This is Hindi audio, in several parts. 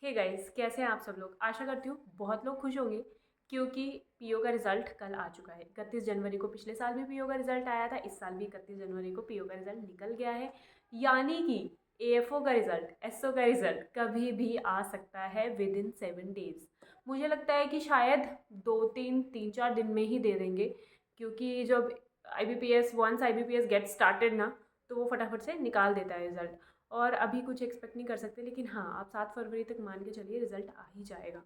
हे गाइस, कैसे हैं आप सब लोग। आशा करती हूँ बहुत लोग खुश होंगे क्योंकि पीओ का रिजल्ट कल आ चुका है। 31 जनवरी को पिछले साल भी पीओ का रिजल्ट आया था, इस साल भी 31 जनवरी को पीओ का रिजल्ट निकल गया है। यानी कि एएफओ का रिजल्ट, एसओ का रिजल्ट कभी भी आ सकता है विद इन 7 डेज। मुझे लगता है कि शायद 2-3 4 दिन में ही दे देंगे, क्योंकि जब IBPS once IBPS get started ना, तो वो फटाफट से निकाल देता है रिजल्ट। और अभी कुछ एक्सपेक्ट नहीं कर सकते, लेकिन हाँ, आप 7 फरवरी तक मान के चलिए रिजल्ट आ ही जाएगा।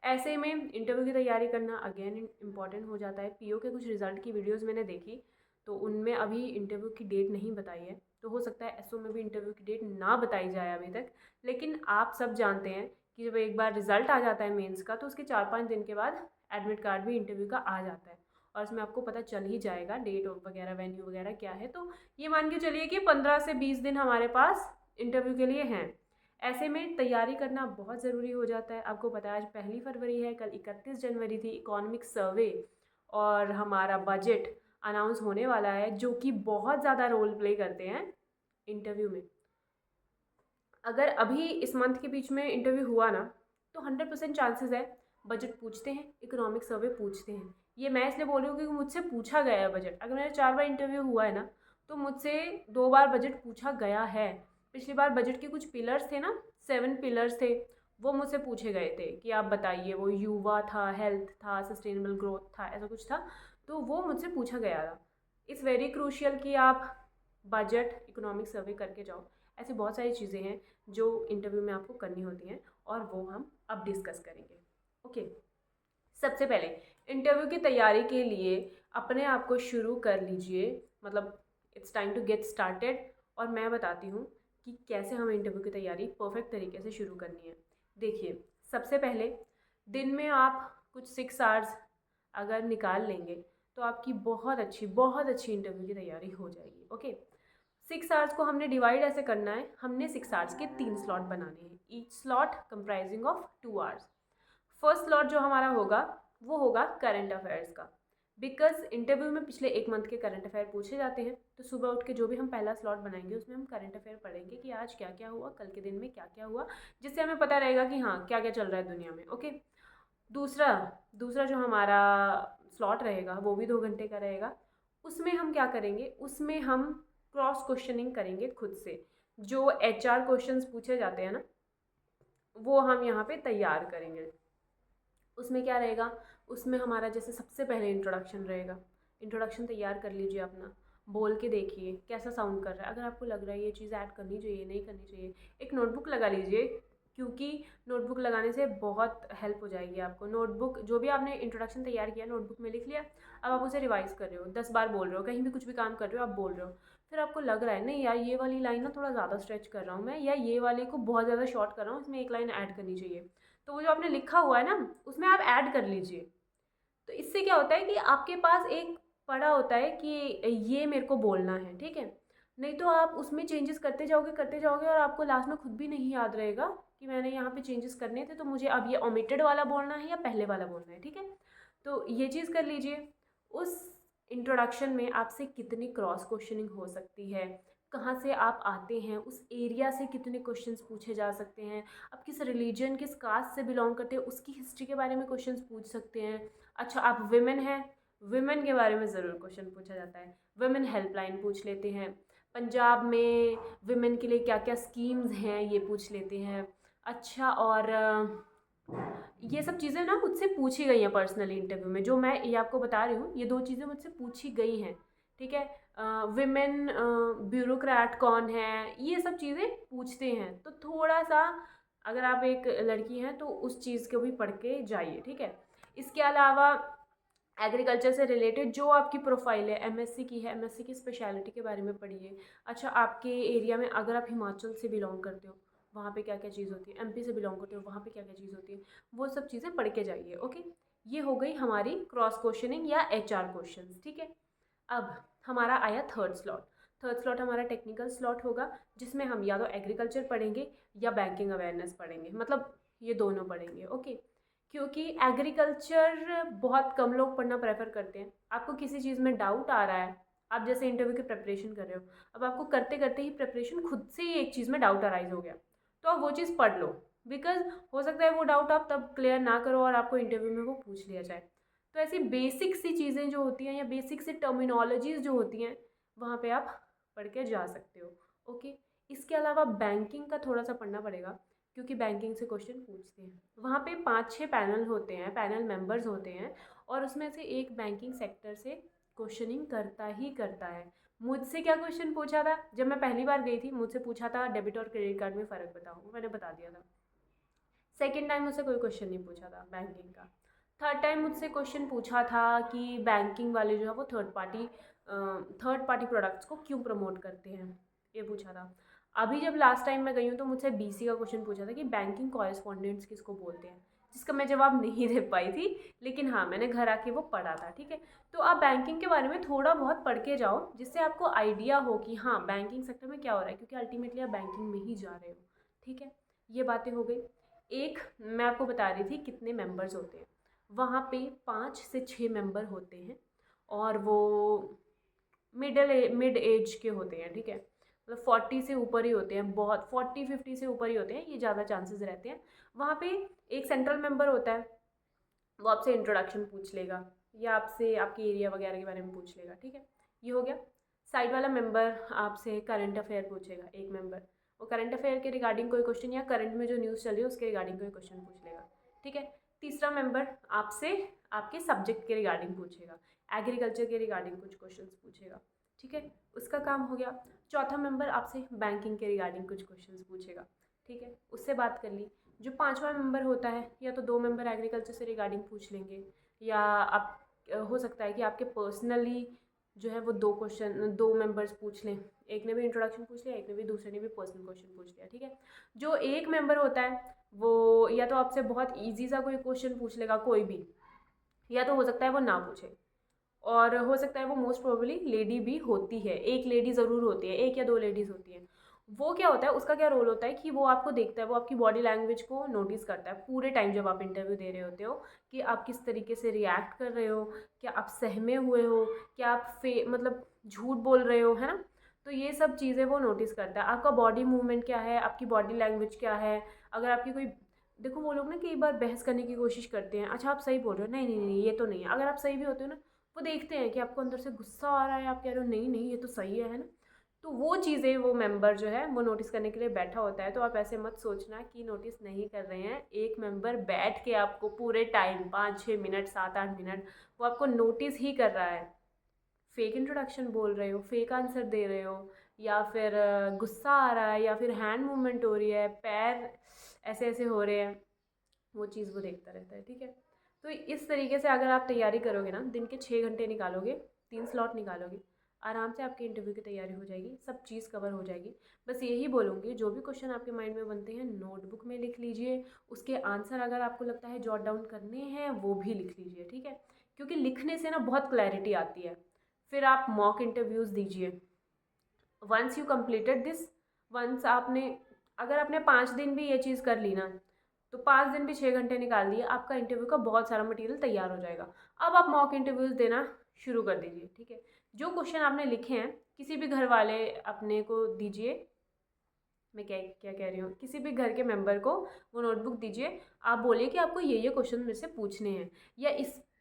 ऐसे में इंटरव्यू की तैयारी करना अगेन इम्पॉर्टेंट हो जाता है। पीओ के कुछ रिजल्ट की वीडियोस मैंने देखी, तो उनमें अभी इंटरव्यू की डेट नहीं बताई है। तो हो सकता है एसओ में भी इंटरव्यू की डेट ना बताई जाए अभी तक। लेकिन आप सब जानते हैं कि जब एक बार रिजल्ट आ जाता है मेंस का, तो उसके 4-5 दिन के बाद एडमिट कार्ड भी इंटरव्यू का आ जाता है, और उसमें आपको पता चल ही जाएगा डेट वगैरह, वेन्यू वगैरह क्या है। तो ये मान के चलिए कि 15 से 20 दिन हमारे पास इंटरव्यू के लिए हैं। ऐसे में तैयारी करना बहुत ज़रूरी हो जाता है। आपको पता है आज 1 फरवरी है, कल 31 जनवरी थी। इकोनॉमिक सर्वे और हमारा बजट अनाउंस होने वाला है, जो कि बहुत ज़्यादा रोल प्ले करते हैं इंटरव्यू में। अगर अभी इस मंथ के बीच में इंटरव्यू हुआ ना, तो 100% चांसेस है बजट पूछते हैं, इकोनॉमिक सर्वे पूछते हैं। ये मैं इसलिए बोल रही हूँ क्योंकि मुझसे पूछा गया है बजट। अगर मेरा 4 बार इंटरव्यू हुआ है ना, तो मुझसे 2 बार बजट पूछा गया है। पिछली बार बजट के कुछ पिलर्स थे ना, 7 पिलर्स थे, वो मुझसे पूछे गए थे कि आप बताइए। वो युवा था, हेल्थ था, सस्टेनेबल ग्रोथ था, ऐसा कुछ था। तो वो मुझसे पूछा गया था। इट्स वेरी क्रूशियल कि आप बजट, इकोनॉमिक सर्वे करके जाओ। ऐसी बहुत सारी चीज़ें हैं जो इंटरव्यू में आपको करनी होती हैं, और वो हम अब डिस्कस करेंगे। ओके, सबसे पहले इंटरव्यू की तैयारी के लिए अपने आप को शुरू कर लीजिए, मतलब it's time to get started. और मैं बताती हूँ कि कैसे हमें इंटरव्यू की तैयारी परफेक्ट तरीके से शुरू करनी है। देखिए, सबसे पहले दिन में आप कुछ 6 आवर्स अगर निकाल लेंगे, तो आपकी बहुत अच्छी इंटरव्यू की तैयारी हो जाएगी। ओके, 6 आवर्स को हमने डिवाइड ऐसे करना है। हमने 6 आवर्स के 3 स्लॉट बनाने हैं, each slot comprising of 2 hours. First slot जो हमारा होगा वो होगा करंट अफेयर्स का, बिकॉज इंटरव्यू में पिछले 1 मंथ के करंट अफेयर पूछे जाते हैं। तो सुबह उठ के जो भी हम पहला स्लॉट बनाएंगे, उसमें हम करंट अफेयर पढ़ेंगे कि आज क्या क्या हुआ, कल के दिन में क्या क्या हुआ, जिससे हमें पता रहेगा कि हाँ, क्या क्या चल रहा है दुनिया में। ओके, दूसरा दूसरा जो हमारा स्लॉट रहेगा वो भी 2 घंटे का रहेगा। उसमें हम क्या करेंगे, उसमें हम क्रॉस क्वेश्चनिंग करेंगे खुद से। जो एचआर क्वेश्चंस पूछे जाते हैं ना, वो हम यहाँ पे तैयार करेंगे। उसमें क्या रहेगा, उसमें हमारा जैसे सबसे पहले इंट्रोडक्शन रहेगा। इंट्रोडक्शन तैयार कर लीजिए अपना, बोल के देखिए कैसा साउंड कर रहा है। अगर आपको लग रहा है ये चीज़ ऐड करनी चाहिए, नहीं करनी चाहिए, एक नोटबुक लगा लीजिए, क्योंकि नोटबुक लगाने से बहुत हेल्प हो जाएगी आपको। नोटबुक, जो भी आपने इंट्रोडक्शन तैयार किया नोटबुक में लिख लिया, अब आप उसे रिवाइज कर रहे हो, 10 बार बोल रहे हो, कहीं भी कुछ भी काम कर रहे हो आप बोल रहे हो। फिर आपको लग रहा है नहीं यार, ये वाली लाइन ना थोड़ा ज़्यादा स्ट्रेच कर रहा हूँ मैं, या ये वाले को बहुत ज़्यादा शॉर्ट कर रहा हूँ, इसमें एक लाइन ऐड करनी चाहिए। तो वो जो आपने लिखा हुआ है ना, उसमें आप ऐड कर लीजिए। तो इससे क्या होता है कि आपके पास एक पड़ा होता है कि ये मेरे को बोलना है, ठीक है। नहीं तो आप उसमें चेंजेस करते जाओगे और आपको लास्ट में खुद भी नहीं याद रहेगा कि मैंने यहाँ पे चेंजेस करने थे, तो मुझे अब ये ओमिटेड वाला बोलना है या पहले वाला बोलना है, ठीक है। तो ये चीज़ कर लीजिए। उस इंट्रोडक्शन में आपसे कितनी क्रॉस क्वेश्चनिंग हो सकती है, कहाँ से आप आते हैं, उस एरिया से कितने क्वेश्चंस पूछे जा सकते हैं, आप किस रिलीजन, किस कास्ट से बिलोंग करते हैं, उसकी हिस्ट्री के बारे में क्वेश्चंस पूछ सकते हैं। अच्छा, आप विमेन हैं, विमेन के बारे में ज़रूर क्वेश्चन पूछा जाता है। विमेन हेल्पलाइन पूछ लेते हैं। पंजाब में विमेन के लिए क्या क्या स्कीम्स हैं, ये पूछ लेते हैं। अच्छा, और ये सब चीज़ें ना मुझसे पूछी गई हैं पर्सनली इंटरव्यू में। जो मैं ये आपको बता रही हूँ, ये 2 चीज़ें मुझसे पूछी गई हैं, ठीक है। विमेन ब्यूरोक्रेट कौन है, ये सब चीज़ें पूछते हैं। तो थोड़ा सा, अगर आप एक लड़की हैं तो उस चीज़ को भी पढ़ के जाइए, ठीक है। इसके अलावा एग्रीकल्चर से रिलेटेड जो आपकी प्रोफाइल है, एमएससी की है, एमएससी की स्पेशलिटी के बारे में पढ़िए। अच्छा, आपके एरिया में अगर आप हिमाचल से बिलोंग करते हो, वहाँ पे क्या क्या चीज़ होती है, एमपी से बिलोंग करते हो, वहाँ पे क्या क्या चीज़ होती है, वो सब चीज़ें पढ़ के जाइए। ओके, ये हो गई हमारी क्रॉस क्वेश्चनिंग या एचआर क्वेश्चंस, ठीक है। अब हमारा आया थर्ड स्लॉट। थर्ड स्लॉट हमारा टेक्निकल स्लॉट होगा, जिसमें हम या तो एग्रीकल्चर पढ़ेंगे या बैंकिंग अवेयरनेस पढ़ेंगे, मतलब ये दोनों पढ़ेंगे। ओके, क्योंकि एग्रीकल्चर बहुत कम लोग पढ़ना प्रेफर करते हैं। आपको किसी चीज़ में डाउट आ रहा है, आप जैसे इंटरव्यू की प्रिपरेशन कर रहे हो, अब आपको करते करते ही प्रिपरेशन खुद से ही एक चीज़ में डाउट अराइज हो गया, तो आप वो चीज़ पढ़ लो। बिकॉज हो सकता है वो डाउट आप तब क्लियर ना करो और आपको इंटरव्यू में वो पूछ लिया जाए। तो ऐसी बेसिक सी चीज़ें जो होती हैं या बेसिक सी टर्मिनोलॉजीज़ जो होती हैं वहाँ पे आप पढ़ के जा सकते हो। ओके, इसके अलावा बैंकिंग का थोड़ा सा पढ़ना पड़ेगा, क्योंकि बैंकिंग से क्वेश्चन पूछते हैं। वहाँ पे 5-6 पैनल होते हैं, पैनल मेंबर्स होते हैं, और उसमें से एक बैंकिंग सेक्टर से क्वेश्चनिंग करता ही करता है। मुझसे क्या क्वेश्चन पूछा था जब मैं पहली बार गई थी, मुझसे पूछा था डेबिट और क्रेडिट कार्ड में फ़र्क बताओ, वो मैंने बता दिया था। सेकेंड टाइम मुझसे कोई क्वेश्चन नहीं पूछा था बैंकिंग का। थर्ड टाइम मुझसे क्वेश्चन पूछा था कि बैंकिंग वाले जो है वो थर्ड पार्टी प्रोडक्ट्स को क्यों प्रमोट करते हैं, ये पूछा था। अभी जब लास्ट टाइम मैं गई हूँ तो मुझसे बीसी का क्वेश्चन पूछा था कि बैंकिंग कॉरेस्पॉन्डेंट्स किसको बोलते हैं, जिसका मैं जवाब नहीं दे पाई थी, लेकिन हाँ मैंने घर आके वो पढ़ा था। ठीक है, तो आप बैंकिंग के बारे में थोड़ा बहुत पढ़ के जाओ, जिससे आपको आइडिया हो कि हाँ बैंकिंग सेक्टर में क्या हो रहा है, क्योंकि अल्टीमेटली आप बैंकिंग में ही जा रहे हो। ठीक है, ये बातें हो गई। एक मैं आपको बता रही थी कितने मेंबर्स होते हैं, वहाँ पे 5 से 6 मेंबर होते हैं, और वो मिड एज के होते हैं। ठीक है, मतलब 40 से ऊपर ही होते हैं, बहुत 40-50 से ऊपर ही होते हैं, ये ज़्यादा चांसेस रहते हैं। वहाँ पे एक सेंट्रल मेंबर होता है, वो आपसे इंट्रोडक्शन पूछ लेगा या आपसे आपके एरिया वगैरह के बारे में पूछ लेगा। ठीक है, ये हो गया। साइड वाला मेंबर आपसे करंट अफेयर पूछेगा, एक मेंबर, वो करंट अफेयर के रिगार्डिंग कोई क्वेश्चन या करंट में जो न्यूज़ चल रही है उसके रिगार्डिंग कोई क्वेश्चन पूछ लेगा। ठीक है, तीसरा मेंबर आपसे आपके सब्जेक्ट के रिगार्डिंग पूछेगा, एग्रीकल्चर के रिगार्डिंग कुछ क्वेश्चन पूछेगा। ठीक है, उसका काम हो गया। चौथा मेंबर आपसे बैंकिंग के रिगार्डिंग कुछ क्वेश्चन पूछेगा। ठीक है, उससे बात कर ली। जो पांचवा मेंबर होता है, या तो 2 मेंबर एग्रीकल्चर से रिगार्डिंग पूछ लेंगे, या आप हो सकता है कि आपके पर्सनली जो है वो 2 मेंबर्स पूछ लें, एक ने भी इंट्रोडक्शन पूछ लिया, एक ने भी, दूसरे ने भी पर्सनल क्वेश्चन पूछ लिया। ठीक है, जो एक मेंबर होता है वो या तो आपसे बहुत ईजी सा कोई क्वेश्चन पूछ लेगा, कोई भी, या तो हो सकता है वो ना पूछे, और हो सकता है वो मोस्ट प्रोबेबली लेडी भी होती है, एक लेडी ज़रूर होती है, एक या 2 लेडीज़ होती हैं। वो क्या होता है, उसका क्या रोल होता है कि वो आपको देखता है, वो आपकी बॉडी लैंग्वेज को नोटिस करता है पूरे टाइम जब आप इंटरव्यू दे रहे होते हो, कि आप किस तरीके से रिएक्ट कर रहे हो, क्या आप सहमे हुए हो, क्या आप मतलब झूठ बोल रहे हो, है ना। तो ये सब चीज़ें वो नोटिस करता है, आपका बॉडी मूवमेंट क्या है, आपकी बॉडी लैंग्वेज क्या है। अगर आपकी कोई, देखो वो लोग ना कई बार बहस करने की कोशिश करते हैं, अच्छा आप सही बोल रहे हो, नहीं नहीं नहीं ये तो नहीं है, अगर आप सही भी होते हो ना, वो देखते हैं कि आपको अंदर से गुस्सा आ रहा है, आप कह रहे हो नहीं नहीं ये तो सही है ना। तो वो चीज़ें वो मेंबर जो है वो नोटिस करने के लिए बैठा होता है। तो आप ऐसे मत सोचना कि नोटिस नहीं कर रहे हैं, एक मेंबर बैठ के आपको पूरे टाइम 5-6 मिनट 7-8 मिनट वो आपको नोटिस ही कर रहा है। फेक इंट्रोडक्शन बोल रहे हो, फेक आंसर दे रहे हो, या फिर गुस्सा आ रहा है, या फिर हैंड मूवमेंट हो रही है, पैर ऐसे ऐसे हो रहे हैं, वो चीज़ वो देखता रहता है। ठीक है, तो इस तरीके से अगर आप तैयारी करोगे ना, दिन के 6 घंटे निकालोगे, 3 स्लॉट निकालोगे, आराम से आपकी इंटरव्यू की तैयारी हो जाएगी, सब चीज़ कवर हो जाएगी। बस यही बोलूँगी, जो भी क्वेश्चन आपके माइंड में बनते हैं नोटबुक में लिख लीजिए, उसके आंसर अगर आपको लगता है जॉट डाउन करने हैं वो भी लिख लीजिए। ठीक है, क्योंकि लिखने से ना बहुत क्लैरिटी आती है। फिर आप मॉक इंटरव्यूज़ दीजिए। Once you completed this, once आपने, अगर आपने 5 दिन भी ये चीज़ कर ली ना, तो 5 दिन भी 6 घंटे निकाल दिए, आपका इंटरव्यू का बहुत सारा मटेरियल तैयार हो जाएगा। अब आप मॉक इंटरव्यूज़ देना शुरू कर दीजिए। ठीक है, जो क्वेश्चन आपने लिखे हैं किसी भी घर वाले अपने को दीजिए, मैं क्या क्या कह रही हूँ, किसी भी घर के मेंबर को वो नोटबुक दीजिए। आप बोलिए कि आपको ये क्वेश्चन मेरे से पूछने हैं, या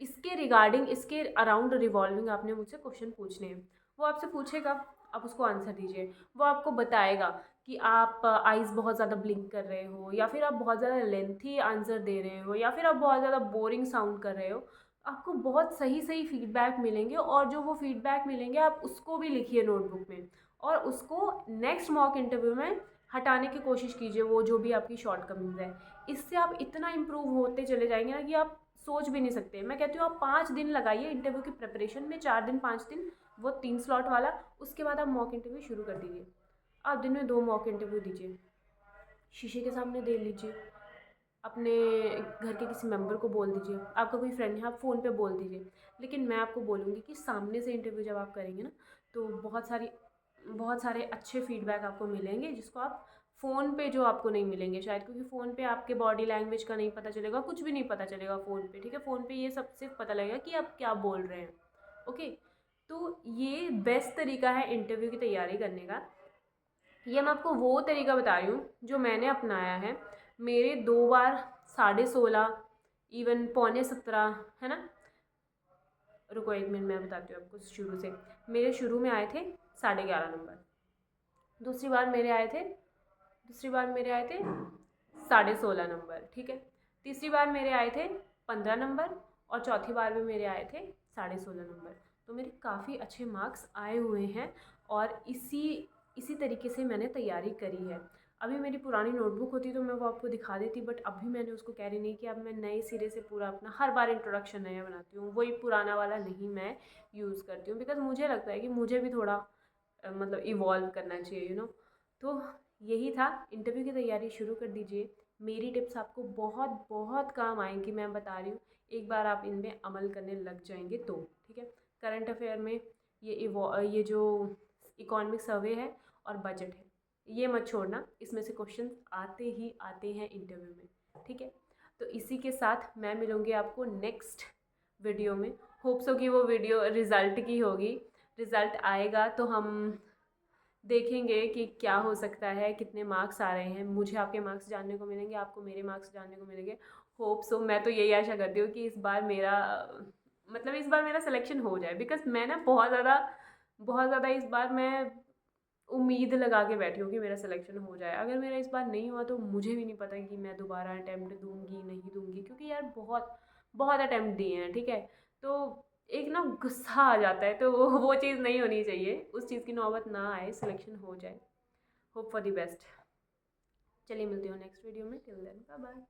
इसके रिगार्डिंग, इसके अराउंड रिवॉल्विंग आपने मुझसे क्वेश्चन पूछने हैं। वो आपसे पूछेगा, आप उसको आंसर दीजिए। वो आपको बताएगा कि आप आइज़ बहुत ज़्यादा ब्लिंक कर रहे हो, या फिर आप बहुत ज़्यादा लेंथी आंसर दे रहे हो, या फिर आप बहुत ज़्यादा बोरिंग साउंड कर रहे हो। आपको बहुत सही सही फीडबैक मिलेंगे, और जो वो फीडबैक मिलेंगे आप उसको भी लिखिए नोटबुक में, और उसको नेक्स्ट मॉक इंटरव्यू में हटाने की कोशिश कीजिए, वो जो भी आपकी शॉर्टकमिंग्स है। इससे आप इतना इम्प्रूव होते चले जाएंगे ना कि आप सोच भी नहीं सकते। मैं कहती हूँ आप 5 दिन लगाइए इंटरव्यू की प्रिपरेशन में, 4 दिन 5 दिन, वो 3 स्लॉट वाला। उसके बाद आप मॉक इंटरव्यू शुरू कर दीजिए। आप दिन में 2 मॉक इंटरव्यू दीजिए, शीशे के सामने दे लीजिए, अपने घर के किसी मेंबर को बोल दीजिए, आपका कोई फ्रेंड है आप फ़ोन पे बोल दीजिए। लेकिन मैं आपको बोलूँगी कि सामने से इंटरव्यू जब आप करेंगे ना, तो बहुत सारे अच्छे फीडबैक आपको मिलेंगे, जिसको आप फ़ोन पे जो आपको नहीं मिलेंगे शायद, क्योंकि फ़ोन पे आपके बॉडी लैंग्वेज का नहीं पता चलेगा, कुछ भी नहीं पता चलेगा फ़ोन पे। ठीक है, फ़ोन पे ये सब सिर्फ पता लगेगा कि आप क्या बोल रहे हैं। ओके, तो ये बेस्ट तरीका है इंटरव्यू की तैयारी करने का। ये मैं आपको वो तरीका बता रही हूँ जो मैंने अपनाया है। मेरे 2 बार 16.5 इवन पौने 17, है ना। रुको 1 मिनट, मैं बताती हूँ आपको शुरू से। मेरे शुरू में आए थे 11.5 नंबर, दूसरी बार मेरे आए थे 16.5 नंबर, ठीक है। तीसरी बार मेरे आए थे 15 नंबर और चौथी बार भी मेरे आए थे 16.5 नंबर। तो मेरे काफ़ी अच्छे मार्क्स आए हुए हैं और इसी तरीके से मैंने तैयारी करी है। अभी मेरी पुरानी नोटबुक होती तो मैं वो आपको दिखा देती, बट अभी मैंने उसको कैरी नहीं किया। अब मैं नए सिरे से पूरा अपना हर बार इंट्रोडक्शन नया बनाती हूँ, वही पुराना वाला नहीं मैं यूज़ करती हूँ, बिकॉज मुझे लगता है कि मुझे भी थोड़ा मतलब इवॉल्व करना चाहिए, तो यही था। इंटरव्यू की तैयारी शुरू कर दीजिए। मेरी टिप्स आपको बहुत बहुत काम आएंगी, मैं बता रही हूँ। एक बार आप इनमें अमल करने लग जाएंगे तो ठीक है। करंट अफेयर में ये जो इकोनॉमिक सर्वे है और बजट है, ये मत छोड़ना, इसमें से क्वेश्चन आते ही आते हैं इंटरव्यू में, ठीक है। तो इसी के साथ मैं मिलूँगी आपको नेक्स्ट वीडियो में। होप्स हो कि वो वीडियो रिज़ल्ट की होगी। रिज़ल्ट आएगा तो हम देखेंगे कि क्या हो सकता है, कितने मार्क्स आ रहे हैं। मुझे आपके मार्क्स जानने को मिलेंगे, आपको मेरे मार्क्स जानने को मिलेंगे। होप सो, मैं तो यही आशा करती हूँ कि इस बार मेरा सिलेक्शन हो जाए, बिकॉज मैं ना बहुत ज़्यादा इस बार मैं उम्मीद लगा के बैठी हूँ कि मेरा सिलेक्शन हो जाए। अगर मेरा इस बार नहीं हुआ तो मुझे भी नहीं पता कि मैं दोबारा अटैम्प्ट दूंगी नहीं दूंगी, क्योंकि यार बहुत बहुत अटैम्प्ट दिए हैं, ठीक है। तो एक ना गुस्सा आ जाता है, तो वो चीज़ नहीं होनी चाहिए, उस चीज़ की नौबत ना आए, सिलेक्शन हो जाए। Hope for the best. चलिए मिलती हूँ नेक्स्ट वीडियो में, टिल देन बाय बाय।